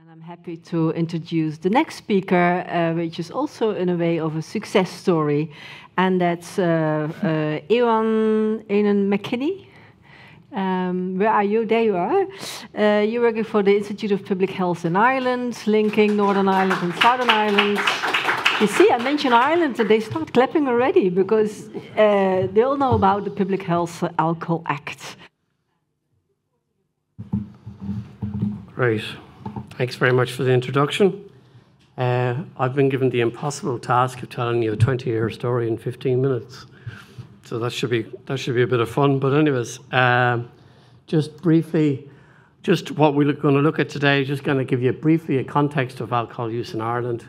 And I'm happy to introduce the next speaker, which is also in a way of a success story, and that's Eunan McKinney. Where are you? There you are. You're working for the Institute of Public Health in Ireland, linking Northern Ireland and Southern Ireland. You see, I mentioned Ireland, and they start clapping already because they all know about the Public Health Alcohol Act. Great. Thanks very much for the introduction. I've been given the impossible task of telling you a 20-year story in 15 minutes. So that should be a bit of fun. But anyways, just briefly, just what we're going to look at today, just going to give you briefly a context of alcohol use in Ireland,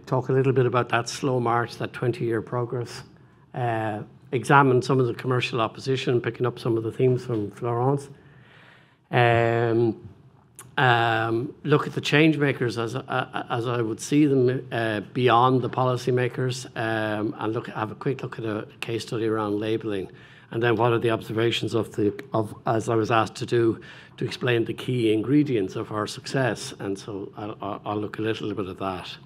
talk a little bit about that slow march, that 20-year progress, examine some of the commercial opposition, picking up some of the themes from Florence, look at the change makers as I would see them beyond the policy makers, and have a quick look at a case study around labelling, and then what are the observations of as I was asked to do, to explain the key ingredients of our success, and so I'll look a little bit at that.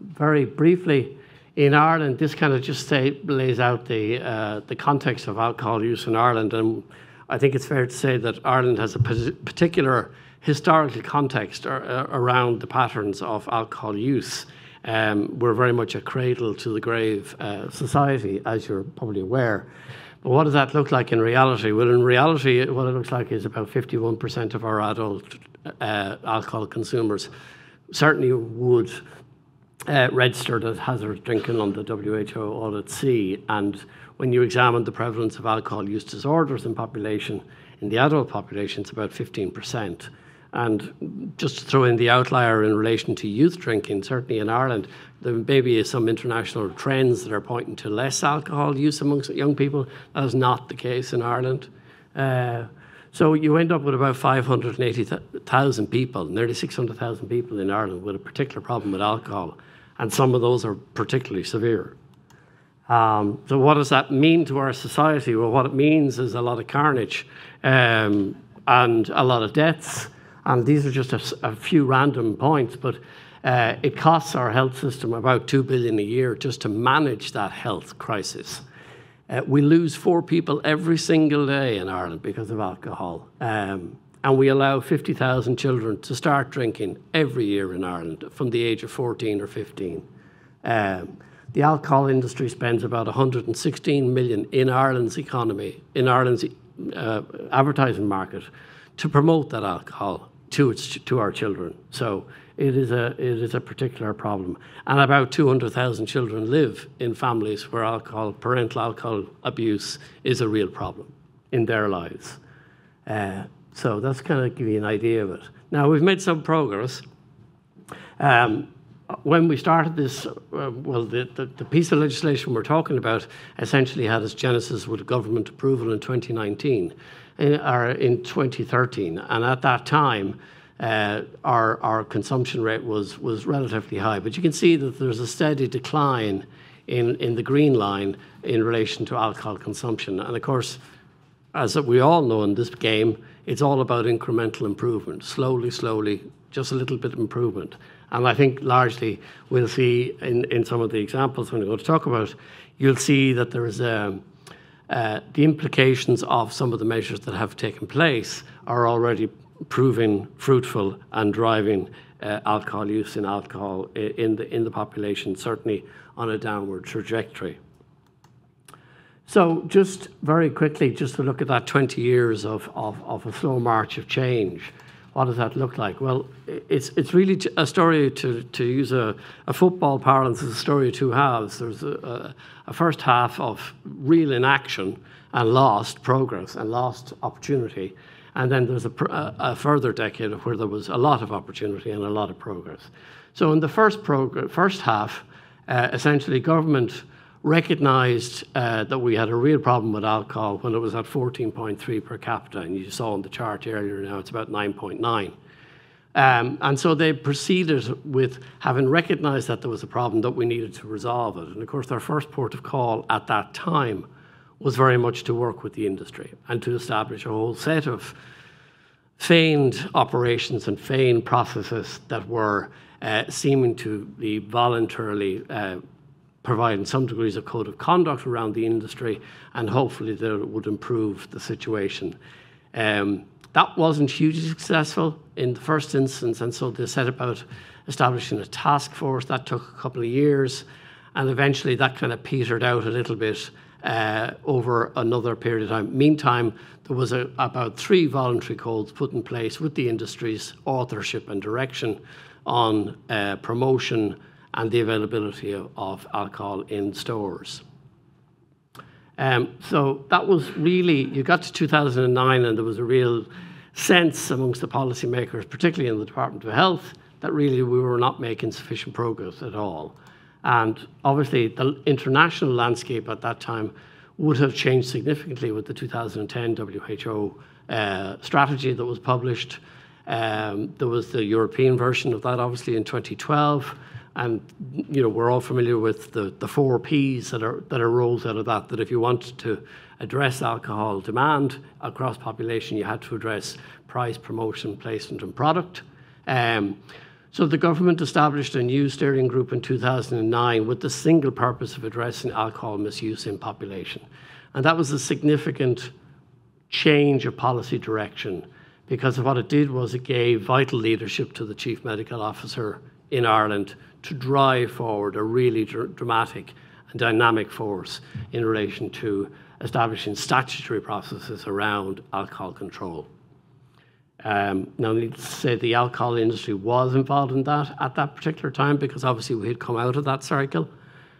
Very briefly, in Ireland, this kind of just lays out the context of alcohol use in Ireland, and I think it's fair to say that Ireland has a particular historical context around the patterns of alcohol use. We're very much a cradle to the grave society, as you're probably aware. But what does that look like in reality? Well, in reality, what it looks like is about 51% of our adult alcohol consumers certainly would registered as hazardous drinking on the WHO Audit C, and when you examine the prevalence of alcohol use disorders in the adult population, it's about 15%. And just to throw in the outlier in relation to youth drinking, certainly in Ireland, there maybe is some international trends that are pointing to less alcohol use amongst young people. That is not the case in Ireland. So you end up with about 580,000 people, nearly 600,000 people in Ireland with a particular problem with alcohol, and some of those are particularly severe. So what does that mean to our society? Well, what it means is a lot of carnage and a lot of deaths. And these are just a few random points, but it costs our health system about $2 billion a year just to manage that health crisis. We lose 4 people every single day in Ireland because of alcohol. And we allow 50,000 children to start drinking every year in Ireland from the age of 14 or 15. The alcohol industry spends about 116 million in Ireland's economy, in Ireland's advertising market, to promote that alcohol to our children. So it is a particular problem. And about 200,000 children live in families where parental alcohol abuse is a real problem in their lives. So that's kind of give you an idea of it. Now, we've made some progress. When we started this, well, the piece of legislation we're talking about essentially had its genesis with government approval in 2019, or in 2013. And at that time, our consumption rate was relatively high. But you can see that there's a steady decline in the green line in relation to alcohol consumption. And of course, as we all know in this game, it's all about incremental improvement, slowly, just a little bit of improvement. And I think largely we'll see in some of the examples when we go to talk about, you'll see that there is the implications of some of the measures that have taken place are already proving fruitful and driving alcohol use in the population, certainly on a downward trajectory. So just very quickly, just to look at that 20 years of a slow march of change. What does that look like? Well, it's really a story, to use a football parlance, it's a story of two halves. There's a first half of real inaction and lost progress and lost opportunity. And then there's a further decade of where there was a lot of opportunity and a lot of progress. So in the first half, essentially government recognised that we had a real problem with alcohol when it was at 14.3 per capita, and you saw on the chart earlier now it's about 9.9. And so they proceeded with having recognised that there was a problem, that we needed to resolve it. And of course, their first port of call at that time was very much to work with the industry and to establish a whole set of feigned operations and feigned processes that were seeming to be voluntarily providing some degrees of code of conduct around the industry, and hopefully that it would improve the situation. That wasn't hugely successful in the first instance, and so they set about establishing a task force. That took a couple of years, and eventually that kind of petered out a little bit over another period of time. Meantime, there was about 3 voluntary codes put in place with the industry's authorship and direction on promotion and the availability of alcohol in stores. So that was really, you got to 2009 and there was a real sense amongst the policymakers, particularly in the Department of Health, that really we were not making sufficient progress at all. And obviously the international landscape at that time would have changed significantly with the 2010 WHO strategy that was published. There was the European version of that, obviously, in 2012. And we're all familiar with the 4 Ps that are rolled out of that. That if you wanted to address alcohol demand across population, you had to address price, promotion, placement, and product. So the government established a new steering group in 2009 with the single purpose of addressing alcohol misuse in population, and that was a significant change of policy direction, because what it did was it gave vital leadership to the Chief Medical Officer in Ireland to drive forward a really dramatic and dynamic force in relation to establishing statutory processes around alcohol control. Now, needless to say, the alcohol industry was involved in that at that particular time, because obviously we had come out of that cycle,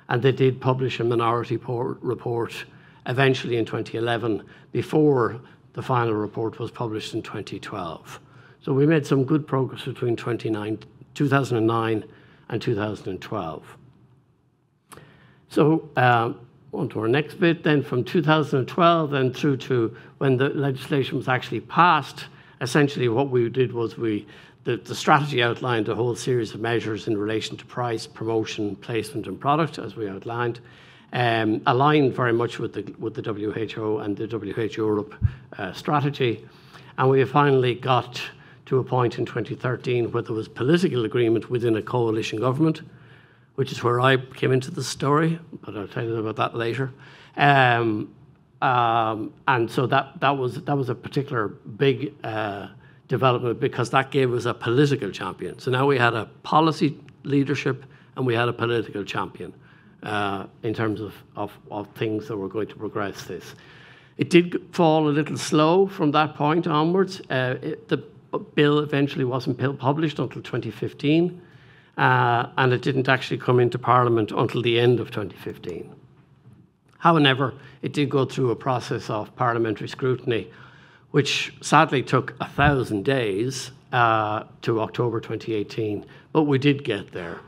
and they did publish a minority report eventually in 2011 before the final report was published in 2012. So we made some good progress between 2009 and 2012. So on to our next bit then, from 2012 then through to when the legislation was actually passed. Essentially what we did was the strategy outlined a whole series of measures in relation to price, promotion, placement and product, as we outlined, aligned very much with the WHO and the WHO Europe strategy. And we finally got to a point in 2013 where there was political agreement within a coalition government, which is where I came into the story, but I'll tell you about that later. And so that was a particular big development, because that gave us a political champion. So now we had a policy leadership and we had a political champion in terms of things that were going to progress this. It did fall a little slow from that point onwards. The bill eventually wasn't published until 2015, and it didn't actually come into Parliament until the end of 2015. However, it did go through a process of parliamentary scrutiny, which sadly took 1,000 days to October 2018, but we did get there.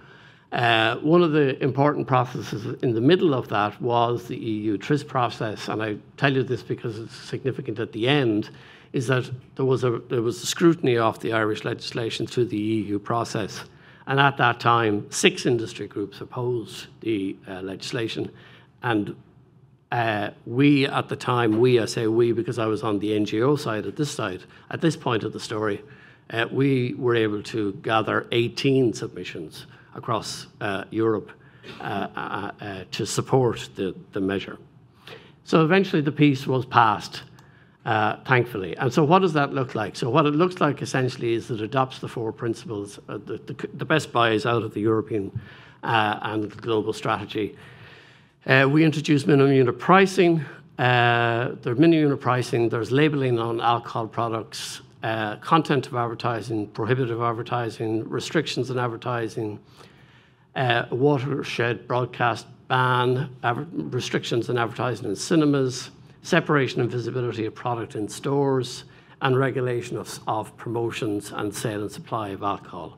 One of the important processes in the middle of that was the EU TRIS process, and I tell you this because it's significant at the end, is that there was a scrutiny of the Irish legislation through the EU process. And at that time, 6 industry groups opposed the legislation. And we at the time, I say we because I was on the NGO side, at this point of the story, we were able to gather 18 submissions across Europe to support the measure. So eventually the piece was passed, thankfully. And so what does that look like? So what it looks like essentially is that it adopts the 4 principles, the best buys out of the European and global strategy. We introduced minimum unit pricing. There's minimum unit pricing, there's labelling on alcohol products, content of advertising, prohibitive advertising, restrictions on advertising, watershed broadcast ban, restrictions on advertising in cinemas, separation and visibility of product in stores, and regulation of promotions and sale and supply of alcohol.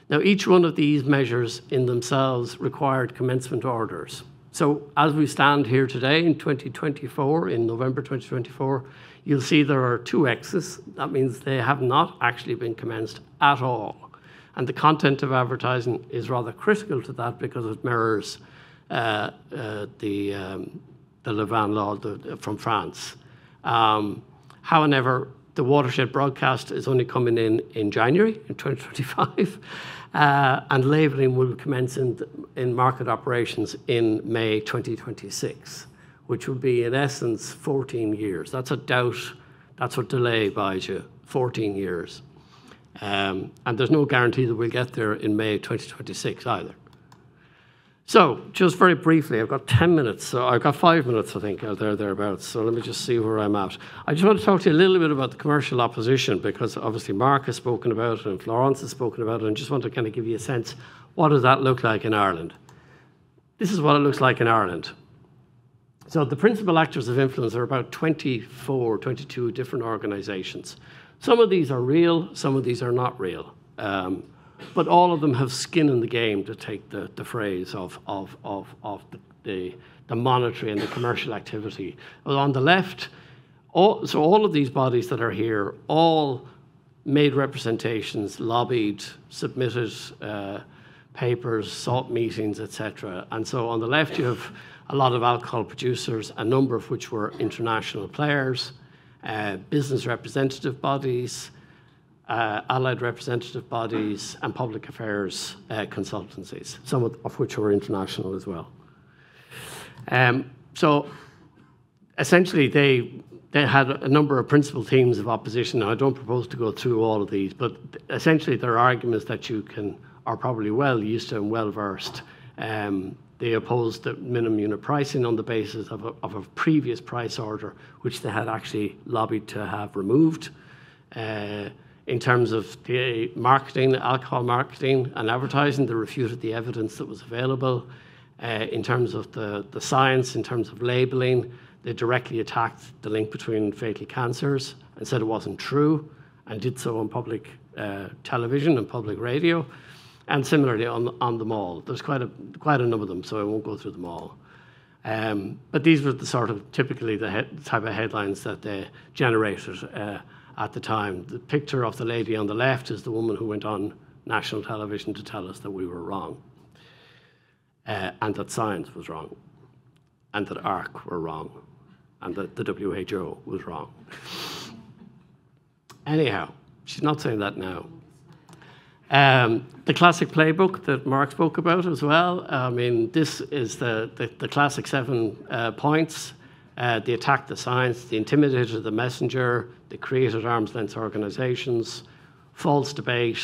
Now, each one of these measures in themselves required commencement orders. So as we stand here today in 2024, in November 2024, you'll see there are 2 X's. That means they have not actually been commenced at all. And the content of advertising is rather critical to that because it mirrors the Louvain law from France. However, the watershed broadcast is only coming in January in 2025, and labelling will commence in market operations in May 2026, which will be in essence 14 years. That's a doubt. That's what delay buys you, 14 years. And there's no guarantee that we'll get there in May 2026 either. So, just very briefly, I've got 10 minutes, so I've got 5 minutes, I think, thereabouts. So let me just see where I'm at. I just want to talk to you a little bit about the commercial opposition, because obviously Mark has spoken about it and Florence has spoken about it, and just want to kind of give you a sense, what does that look like in Ireland? This is what it looks like in Ireland. So the principal actors of influence are about 24, 22 different organisations. Some of these are real, some of these are not real. But all of them have skin in the game, to take the phrase of the monetary and the commercial activity. Well, on the left, all of these bodies that are here all made representations, lobbied, submitted papers, sought meetings, etc. And so on the left, you have a lot of alcohol producers, a number of which were international players, business representative bodies, allied representative bodies, and public affairs consultancies, some of which were international as well. So essentially they had a number of principal themes of opposition. Now, I don't propose to go through all of these, but essentially there are arguments that you are probably well used to and well versed. They opposed the minimum unit pricing on the basis of a previous price order, which they had actually lobbied to have removed. In terms of the marketing, alcohol marketing and advertising, they refuted the evidence that was available. In terms of the science, in terms of labelling, they directly attacked the link between fatal cancers and said it wasn't true, and did so on public television and public radio, and similarly on the mall. There's quite a number of them, so I won't go through them all. But these were the sort of typically the type of headlines that they generated at the time. The picture of the lady on the left is the woman who went on national television to tell us that we were wrong, and that science was wrong, and that ARC were wrong, and that the WHO was wrong. Anyhow, she's not saying that now. The classic playbook that Mark spoke about as well. I mean, this is the classic 7 points. They attacked the science, they intimidated the messenger, they created arm's length organisations, false debate.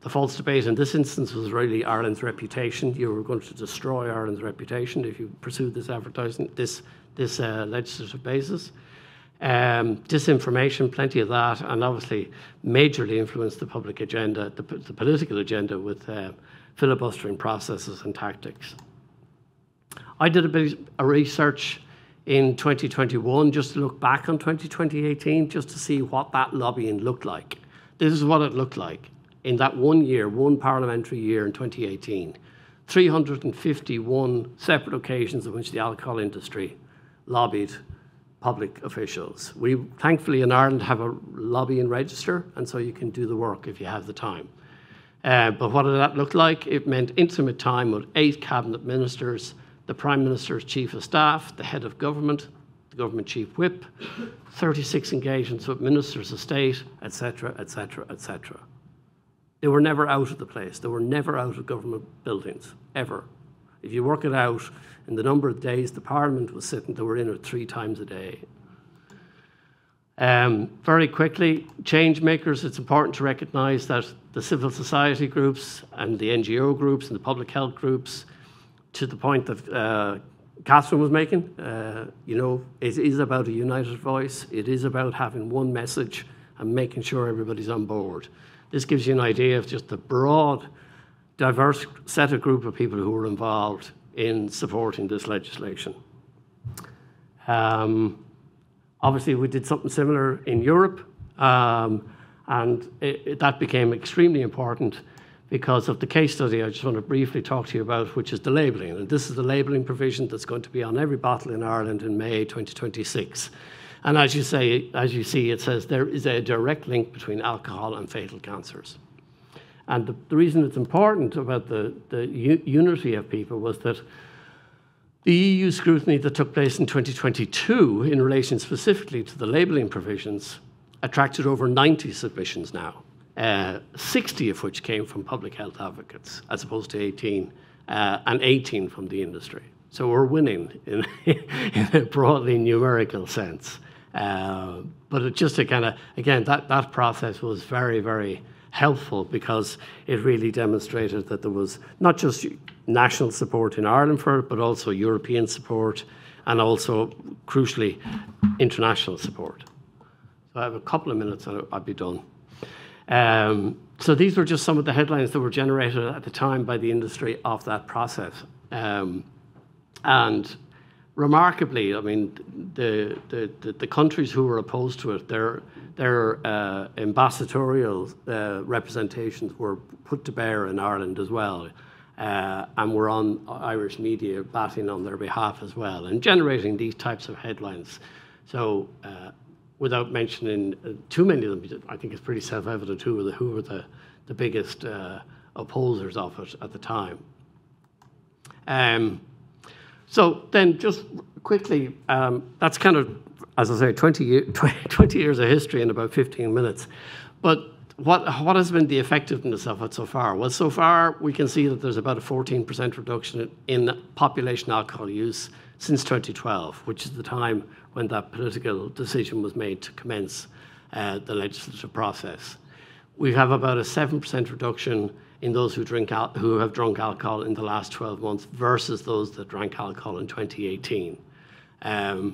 The false debate in this instance was really Ireland's reputation. You were going to destroy Ireland's reputation if you pursued this advertising, this legislative basis. Disinformation, plenty of that, and obviously majorly influenced the public agenda, the political agenda, with filibustering processes and tactics. I did a bit of research in 2021, just to look back on 2018, just to see what that lobbying looked like. This is what it looked like in that 1 year, one parliamentary year in 2018. 351 separate occasions in which the alcohol industry lobbied public officials. We, thankfully, in Ireland have a lobbying register, and so you can do the work if you have the time. But what did that look like? It meant intimate time with 8 cabinet ministers, the Prime Minister's Chief of Staff, the Head of Government, the Government Chief Whip, 36 engagements with Ministers of State, etc., etc., etc. They were never out of the place. They were never out of government buildings, ever. If you work it out, in the number of days the Parliament was sitting, they were in it 3 times a day. Very quickly, change makers, it's important to recognise that the civil society groups and the NGO groups and the public health groups, to the point that Catherine was making, it is about a united voice. It is about having one message and making sure everybody's on board. This gives you an idea of just the broad, diverse set of group of people who were involved in supporting this legislation. Obviously, we did something similar in Europe, and that became extremely important because of the case study I just want to briefly talk to you about, which is the labelling. And this is the labelling provision that's going to be on every bottle in Ireland in May 2026. And as you see, it says there is a direct link between alcohol and fatal cancers. And the reason it's important about the unity of people was that the EU scrutiny that took place in 2022 in relation specifically to the labelling provisions attracted over 90 submissions now, 60 of which came from public health advocates, as opposed to 18, and 18 from the industry. So we're winning in, in a broadly numerical sense. But it just to kind of, again, that process was very, very helpful, because it really demonstrated that there was not just national support in Ireland for it, but also European support, and also, crucially, international support. So I have a couple of minutes and I'll be done. So these were just some of the headlines that were generated at the time by the industry of that process. And remarkably, I mean, the countries who were opposed to it, their ambassadorial representations were put to bear in Ireland as well, and were on Irish media batting on their behalf as well, and generating these types of headlines. So without mentioning too many of them, I think it's pretty self-evident who were the biggest opposers of it at the time. So then just quickly, that's kind of, as I say, 20 years of history in about 15 minutes. But what has been the effectiveness of it so far? Well, so far we can see that there's about a 14% reduction in population alcohol use since 2012, which is the time when that political decision was made to commence the legislative process. We have about a 7% reduction in those who have drunk alcohol in the last 12 months versus those that drank alcohol in 2018. Our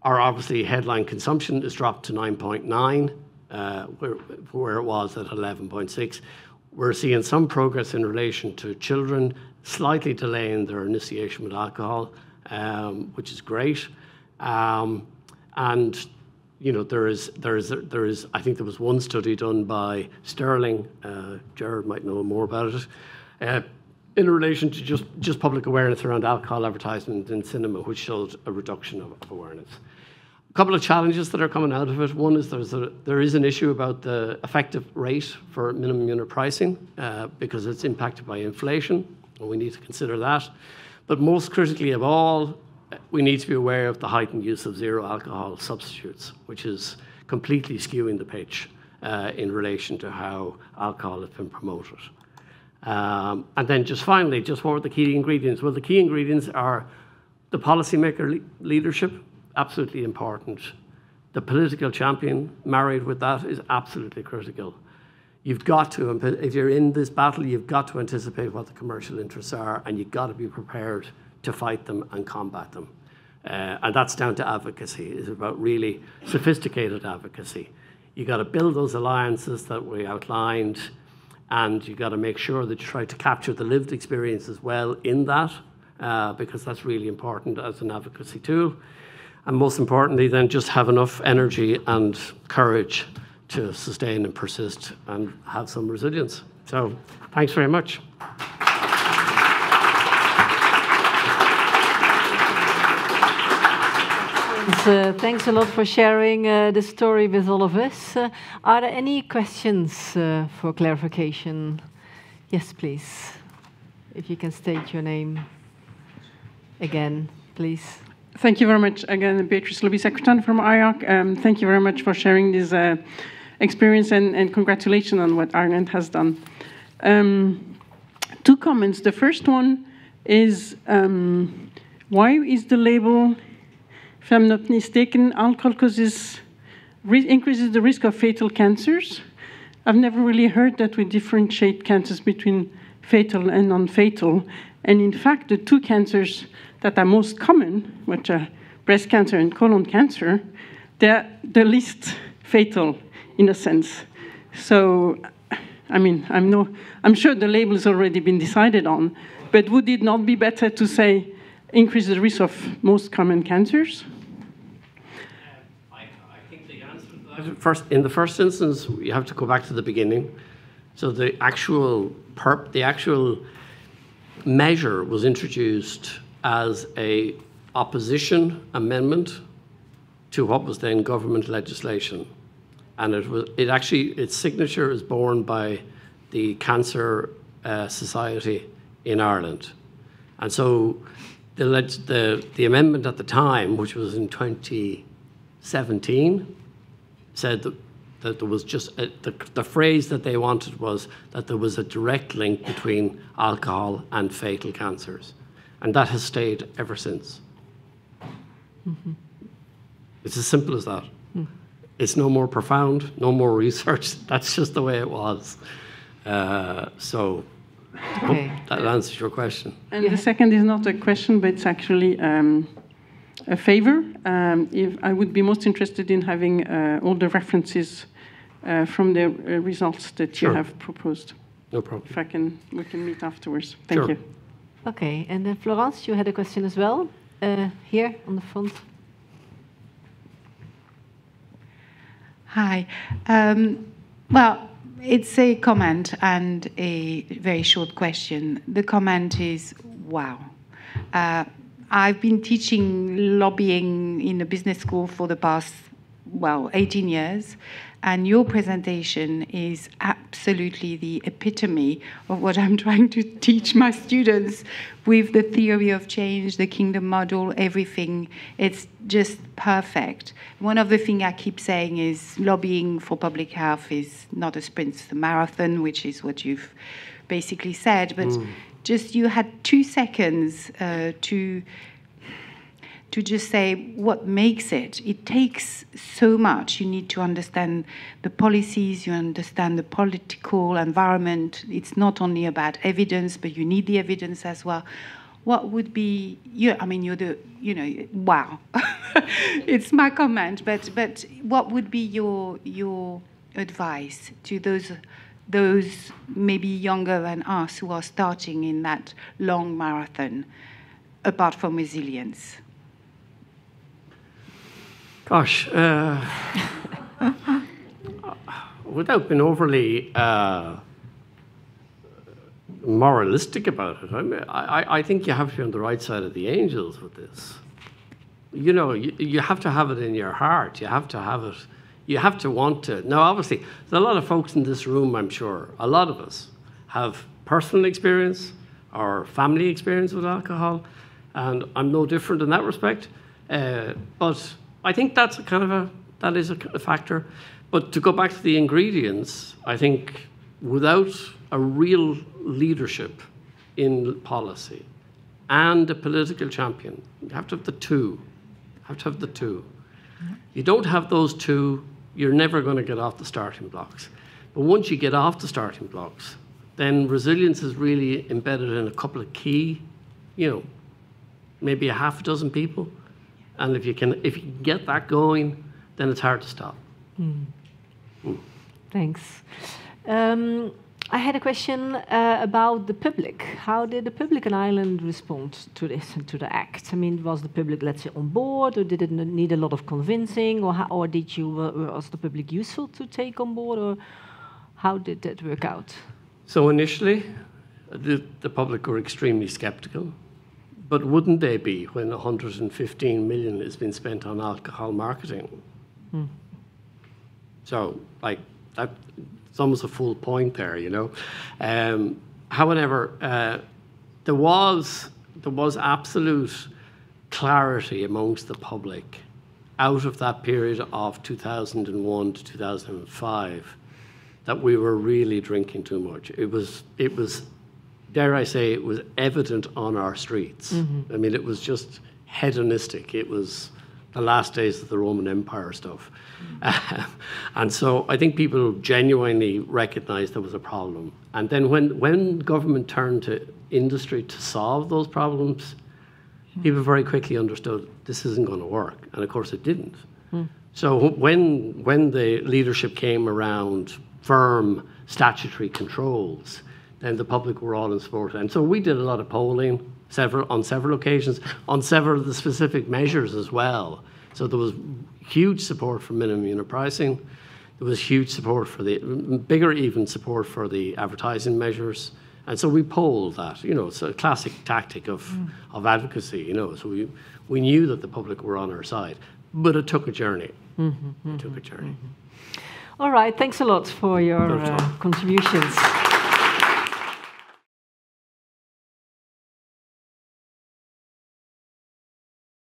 obviously headline consumption is dropped to 9.9, where it was at 11.6. We're seeing some progress in relation to children slightly delaying their initiation with alcohol, which is great. And you know, there is. I think there was one study done by Sterling. Jared might know more about it, in relation to just public awareness around alcohol advertisement in cinema, which showed a reduction of awareness. A couple of challenges that are coming out of it. One is there is an issue about the effective rate for minimum unit pricing, because it's impacted by inflation, and we need to consider that. But most critically of all, we need to be aware of the heightened use of zero alcohol substitutes, which is completely skewing the pitch in relation to how alcohol has been promoted. And then just finally, just what were the key ingredients? Well, the key ingredients are the policymaker leadership, absolutely important. The political champion married with that is absolutely critical. You've got to, if you're in this battle, you've got to anticipate what the commercial interests are, and you've got to be prepared to fight them and combat them. And that's down to advocacy. It's about really sophisticated advocacy. You've got to build those alliances that we outlined, and you've got to make sure that you try to capture the lived experience as well in that, because that's really important as an advocacy tool. And most importantly, then just have enough energy and courage to sustain and persist and have some resilience. So thanks very much. Thanks a lot for sharing the story with all of us. Are there any questions for clarification? Yes, please. If you can state your name again, please. Thank you very much. Again, Beatrice Lobby-Secretan from IARC. Thank you very much for sharing this experience, and congratulations on what Ireland has done. Two comments. The first one is, why is the label, if I'm not mistaken, alcohol increases the risk of fatal cancers? I've never really heard that we differentiate cancers between fatal and non-fatal. And in fact, the two cancers that are most common, which are breast cancer and colon cancer, they're the least fatal in a sense. So, I mean, I'm sure the label has already been decided on, but would it not be better to say increase the risk of most common cancers? In the first instance, you have to go back to the beginning. So the actual measure was introduced as a opposition amendment to what was then government legislation, and its signature is borne by the Cancer Society in Ireland, and so the amendment at the time, which was in 2017. said that there was just the phrase that they wanted was that there was a direct link between alcohol and fatal cancers, and that has stayed ever since. It's as simple as that. It's no more profound, no more research. That's just the way it was. So hope that answers your question. And the second is not a question, but it's actually a favor. If I would be most interested in having all the references from the results that you have proposed. No problem. If we can meet afterwards. Thank you. Okay, and then Florence, you had a question as well, here on the front. Hi. Well, it's a comment and a very short question. The comment is, wow. I've been teaching lobbying in a business school for the past, 18 years, and your presentation is absolutely the epitome of what I'm trying to teach my students with the theory of change, the kingdom model, everything. It's just perfect. One of the things I keep saying is lobbying for public health is not a sprint, it's a marathon, which is what you've basically said. But just you had 2 seconds to just say what makes it. It takes so much. You need to understand the policies, you understand the political environment. It's not only about evidence, but you need the evidence as well. What would be, wow. It's my comment, but what would be your advice to those maybe younger than us who are starting in that long marathon, apart from resilience? Gosh, without being overly moralistic about it, I think you have to be on the right side of the angels with this. You know, you have to have it in your heart. You have to have it. You have to want to. Now, obviously, there's a lot of folks in this room, I'm sure, a lot of us have personal experience or family experience with alcohol, and I'm no different in that respect. But I think that's that is a factor. But to go back to the ingredients, I think without a real leadership in policy and a political champion, you have to have the two. You don't have those two, you're never going to get off the starting blocks. But once you get off the starting blocks, then resilience is really embedded in a couple of key, maybe a half a dozen people. And if you can get that going, then it's hard to stop. Thanks. I had a question about the public. How did the public in Ireland respond to this and to the act? I mean, was the public, let's say, on board, or did it need a lot of convincing, or was the public useful to take on board, or how did that work out? So initially, the public were extremely sceptical. But wouldn't they be when 115 million has been spent on alcohol marketing? So, it's almost a full point there, However, there was absolute clarity amongst the public out of that period of 2001 to 2005 that we were really drinking too much. It was. Dare I say, it was evident on our streets. I mean, it was just hedonistic. It was the last days of the Roman Empire stuff. And so I think people genuinely recognized there was a problem. And then when government turned to industry to solve those problems, people very quickly understood this isn't going to work. And of course it didn't. So when the leadership came around firm statutory controls, and the public were all in support. And so we did a lot of polling on several occasions, on several of the specific measures as well. So there was huge support for minimum unit pricing. There was huge support for bigger even support for the advertising measures. And so we polled that, it's a classic tactic of advocacy, So we knew that the public were on our side, but it took a journey. It took a journey. All right, thanks a lot for your contributions.